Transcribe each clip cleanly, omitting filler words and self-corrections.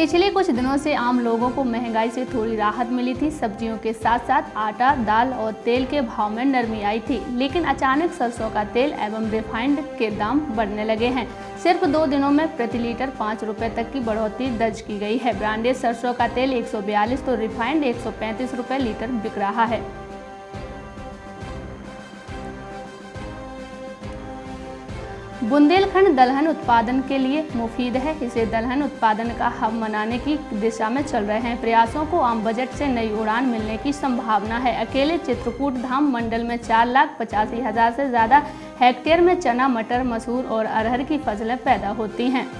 पिछले कुछ दिनों से आम लोगों को महंगाई से थोड़ी राहत मिली थी। सब्जियों के साथ साथ आटा, दाल और तेल के भाव में नरमी आई थी, लेकिन अचानक सरसों का तेल एवं रिफाइंड के दाम बढ़ने लगे हैं। सिर्फ 2 दिनों में प्रति लीटर 5 रुपए तक की बढ़ोतरी दर्ज की गई है। ब्रांडेड सरसों का तेल 142 तो रिफाइंड 135 रुपए लीटर बिक रहा है। बुंदेलखंड दलहन उत्पादन के लिए मुफीद है। इसे दलहन उत्पादन का हब बनाने की दिशा में चल रहे हैं प्रयासों को आम बजट से नई उड़ान मिलने की संभावना है। अकेले चित्रकूट धाम मंडल में 4,85,000 से ज्यादा हेक्टेयर में चना, मटर, मसूर और अरहर की फसलें पैदा होती हैं।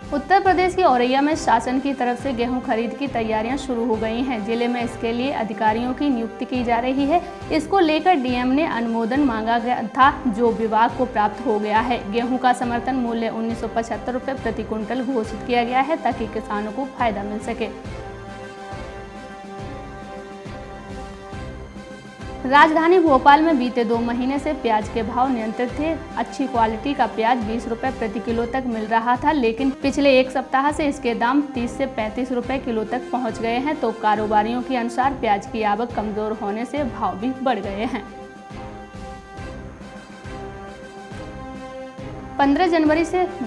उत्तर प्रदेश के औरैया में शासन की तरफ से गेहूं खरीद की तैयारियां शुरू हो गई हैं। जिले में इसके लिए अधिकारियों की नियुक्ति की जा रही है। इसको लेकर डीएम ने अनुमोदन मांगा गया था, जो विभाग को प्राप्त हो गया है। गेहूं का समर्थन मूल्य 1975 रुपये प्रति क्विंटल घोषित किया गया है, ताकि किसानों को फायदा मिल सके। राजधानी भोपाल में बीते 2 महीने से प्याज के भाव नियंत्रित थे। अच्छी क्वालिटी का प्याज 20 रुपए प्रति किलो तक मिल रहा था, लेकिन पिछले 1 सप्ताह से इसके दाम 30 से 35 रुपए किलो तक पहुंच गए हैं। तो कारोबारियों के अनुसार प्याज की आवक कमजोर होने से भाव भी बढ़ गए हैं। 15 जनवरी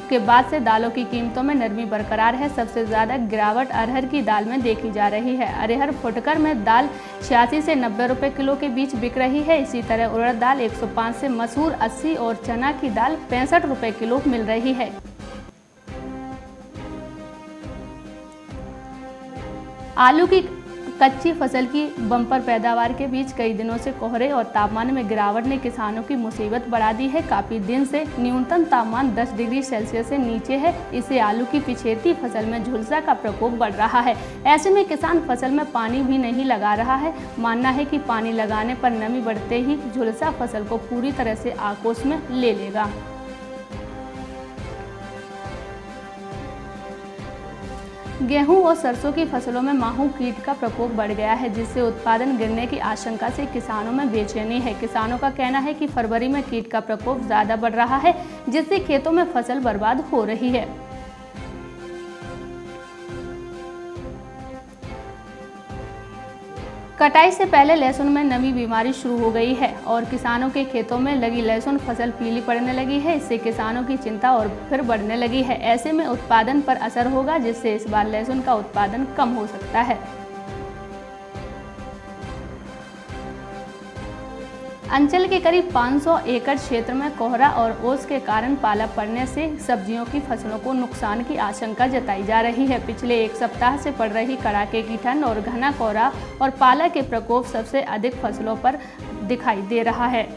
के बाद से दालों की कीमतों में नरमी बरकरार है। सबसे ज्यादा गिरावट अरहर की दाल में देखी जा रही है। अरहर फुटकर में दाल 86 से 90 रुपए किलो के बीच बिक रही है। इसी तरह उड़द दाल 105 से, मसूर 80 और चना की दाल 65 रुपए किलो मिल रही है। आलू की कच्ची फसल की बम्पर पैदावार के बीच कई दिनों से कोहरे और तापमान में गिरावट ने किसानों की मुसीबत बढ़ा दी है। काफी दिन से न्यूनतम तापमान 10 डिग्री सेल्सियस से नीचे है। इससे आलू की पिछेती फसल में झुलसा का प्रकोप बढ़ रहा है। ऐसे में किसान फसल में पानी भी नहीं लगा रहा है। मानना है कि पानी लगाने पर नमी बढ़ते ही झुलसा फसल को पूरी तरह से आकोश में ले लेगा। गेहूं और सरसों की फसलों में माहू कीट का प्रकोप बढ़ गया है, जिससे उत्पादन गिरने की आशंका से किसानों में बेचैनी है। किसानों का कहना है कि फरवरी में कीट का प्रकोप ज्यादा बढ़ रहा है, जिससे खेतों में फसल बर्बाद हो रही है। कटाई से पहले लहसुन में नमी बीमारी शुरू हो गई है और किसानों के खेतों में लगी लहसुन फसल पीली पड़ने लगी है। इससे किसानों की चिंता और फिर बढ़ने लगी है। ऐसे में उत्पादन पर असर होगा, जिससे इस बार लहसुन का उत्पादन कम हो सकता है। अंचल के करीब 500 एकड़ क्षेत्र में कोहरा और ओस के कारण पाला पड़ने से सब्जियों की फसलों को नुकसान की आशंका जताई जा रही है। पिछले 1 सप्ताह से पड़ रही कड़ाके की ठंड और घना कोहरा और पाला के प्रकोप सबसे अधिक फसलों पर दिखाई दे रहा है।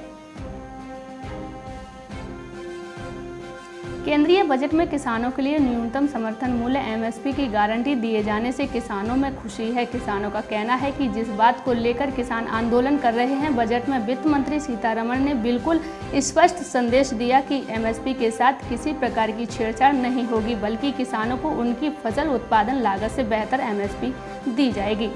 केंद्रीय बजट में किसानों के लिए न्यूनतम समर्थन मूल्य एमएसपी की गारंटी दिए जाने से किसानों में खुशी है। किसानों का कहना है कि जिस बात को लेकर किसान आंदोलन कर रहे हैं, बजट में वित्त मंत्री सीतारमण ने बिल्कुल स्पष्ट संदेश दिया कि एमएसपी के साथ किसी प्रकार की छेड़छाड़ नहीं होगी, बल्कि किसानों को उनकी फसल उत्पादन लागत से बेहतर एमएसपी दी जाएगी।